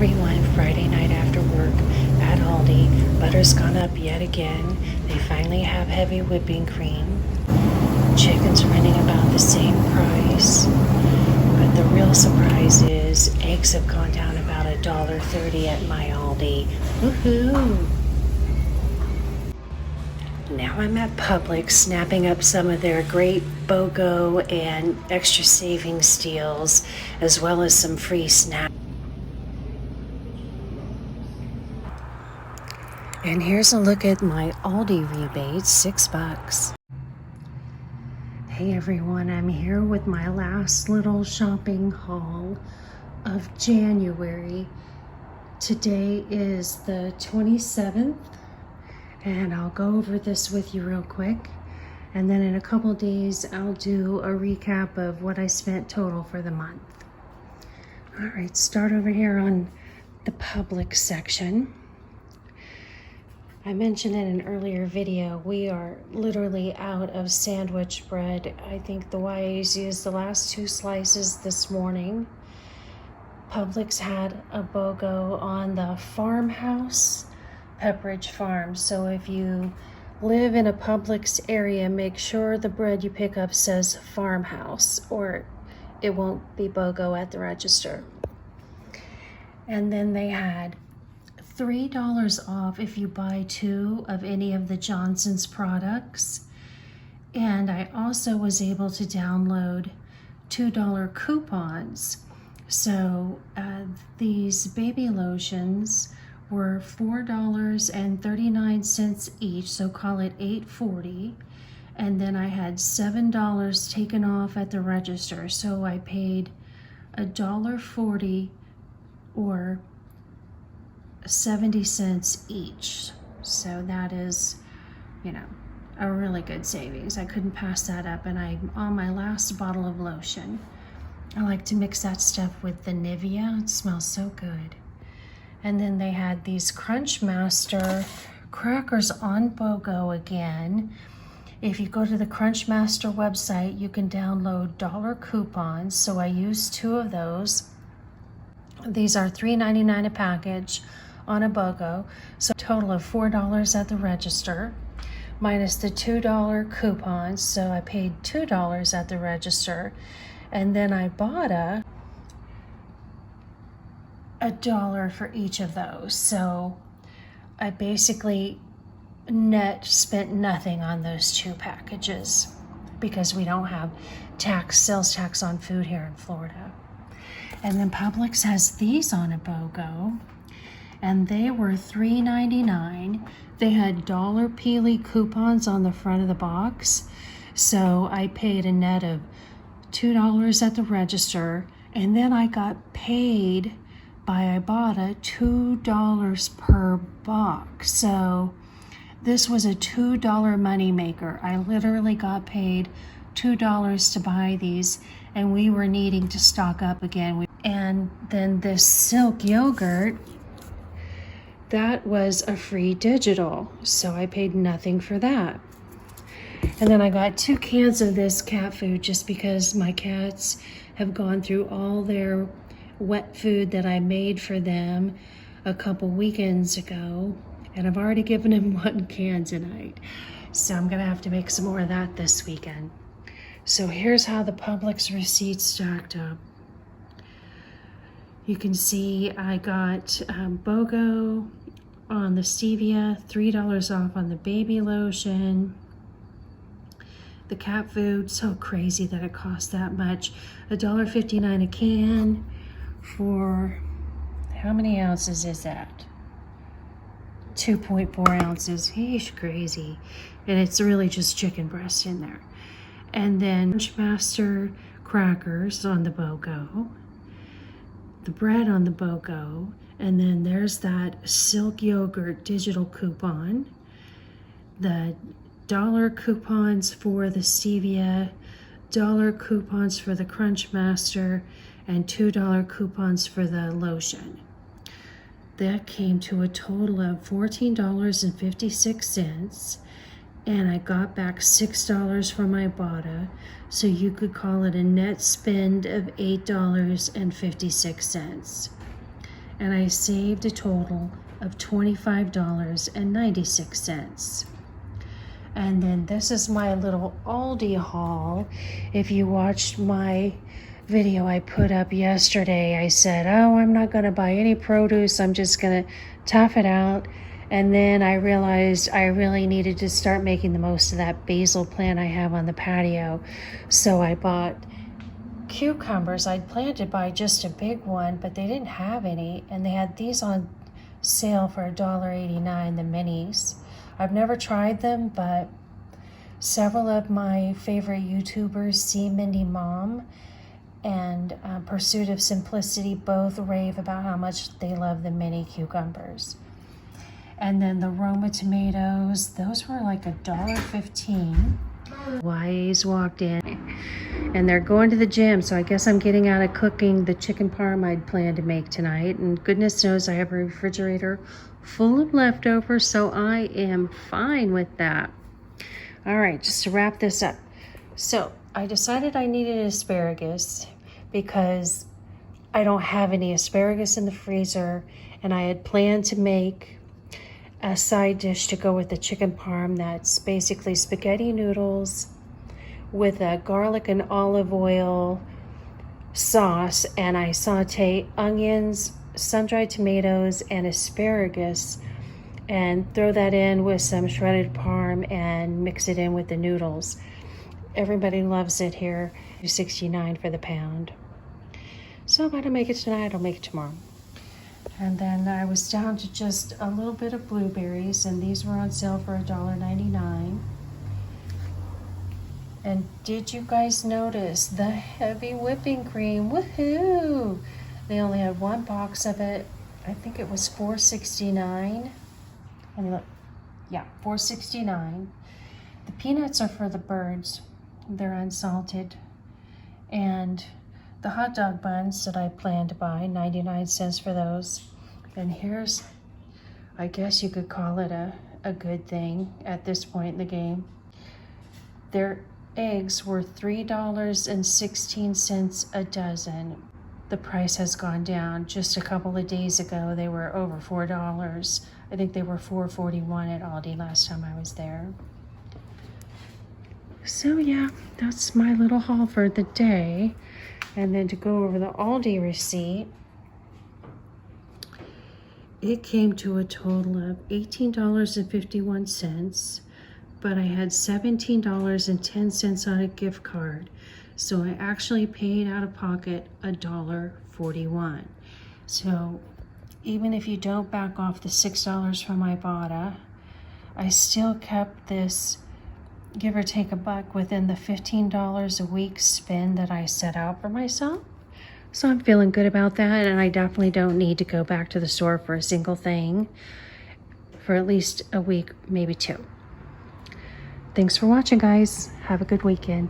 everyone, Friday night after work at Aldi. Butter's gone up yet again. They finally have heavy whipping cream. Chicken's running about the same price. But the real surprise is eggs have gone down about $1.30 at my Aldi. Woohoo! Now I'm at Publix snapping up some of their great BOGO and extra savings deals, as well as some free snacks. And here's a look at my Aldi rebates, $6. Hey everyone, I'm here with my last little shopping haul of January. Today is the 27th, and I'll go over this with you real quick. And then in a couple days, I'll do a recap of what I spent total for the month. All right, start over here on the Publix section. I mentioned in an earlier video, we are literally out of sandwich bread. I think the Y's used the last 2 slices this morning. Publix had a BOGO on the farmhouse, Pepperidge Farm. So if you live in a Publix area, make sure the bread you pick up says farmhouse, or it won't be BOGO at the register. And then they had $3 off if you buy 2 of any of the Johnson's products. And I also was able to download $2 coupons. So these baby lotions were $4.39 each, so call it $8.40. And then I had $7 taken off at the register, so I paid $1.40 or 70 cents each. So that is, a really good savings. I couldn't pass that up. And I'm on my last bottle of lotion. I like to mix that stuff with the Nivea. It smells so good. And then they had these Crunch Master crackers on BOGO again. If you go to the Crunch Master website, you can download dollar coupons. So I used 2 of those. These are $3.99 a package on a BOGO, so a total of $4 at the register, minus the $2 coupons, so I paid $2 at the register, and then Ibotta $1 for each of those. So I basically net spent nothing on those 2 packages because we don't have sales tax on food here in Florida. And then Publix has these on a BOGO, and they were $3.99. They had dollar Peely coupons on the front of the box, so I paid a net of $2 at the register, and then I got paid by Ibotta $2 per box. So this was a $2 money maker. I literally got paid $2 to buy these, and we were needing to stock up again. And then this Silk yogurt, that was a free digital, so I paid nothing for that. And then I got 2 cans of this cat food just because my cats have gone through all their wet food that I made for them a couple weekends ago, and I've already given them 1 can tonight. So I'm gonna have to make some more of that this weekend. So here's how the Publix receipts stacked up. You can see I got BOGO on the stevia, $3 off on the baby lotion. The cat food, so crazy that it costs that much. $1.59 a can for, how many ounces is that? 2.4 ounces. Heesh, crazy. And it's really just chicken breast in there. And then Crunch Master crackers on the BOGO, the bread on the BOGO, and then there's that Silk yogurt digital coupon, the dollar coupons for the stevia, dollar coupons for the Crunch Master, and $2 coupons for the lotion. That came to a total of $14.56, and I got back $6 from Ibotta, so you could call it a net spend of $8.56. and I saved a total of $25.96. And then this is my little Aldi haul. If you watched my video I put up yesterday, I said, oh, I'm not going to buy any produce. I'm just going to tough it out. And then I realized I really needed to start making the most of that basil plant I have on the patio. So I bought cucumbers. I'd planned to buy just a big one, but they didn't have any. And they had these on sale for $1.89, the minis. I've never tried them, but several of my favorite YouTubers, See Mindy Mom and Pursuit of Simplicity, both rave about how much they love the mini cucumbers. And then the Roma tomatoes, those were like $1.15. Wise walked in and they're going to the gym, so I guess I'm getting out of cooking the chicken parm I'd planned to make tonight. And goodness knows I have a refrigerator full of leftovers, so I am fine with that. All right, just to wrap this up. So I decided I needed asparagus because I don't have any asparagus in the freezer, and I had planned to make a side dish to go with the chicken parm that's basically spaghetti noodles with a garlic and olive oil sauce, and I saute onions, sun-dried tomatoes, and asparagus, and throw that in with some shredded parm and mix it in with the noodles. Everybody loves it here. $2.69 for the pound. So if I don't make it tonight, I'll make it tomorrow. And then I was down to just a little bit of blueberries, and these were on sale for $1.99. And did you guys notice the heavy whipping cream? Woohoo! They only had one box of it. I think it was $4.69. Let me look. Yeah, $4.69. The peanuts are for the birds. They're unsalted. And the hot dog buns that I planned to buy, 99 cents for those. And here's, I guess you could call it a good thing at this point in the game. Their eggs were $3.16 a dozen. The price has gone down. Just a couple of days ago, they were over $4. I think they were $4.41 at Aldi last time I was there. So yeah, that's my little haul for the day. And then to go over the Aldi receipt, it came to a total of $18.51, but I had $17.10 on a gift card. So I actually paid out of pocket $1.41. So even if you don't back off the $6 from Ibotta, I still kept this, give or take a buck, within the $15 a week spend that I set out for myself. So I'm feeling good about that, and I definitely don't need to go back to the store for a single thing for at least a week, maybe two. Thanks for watching, guys. Have a good weekend.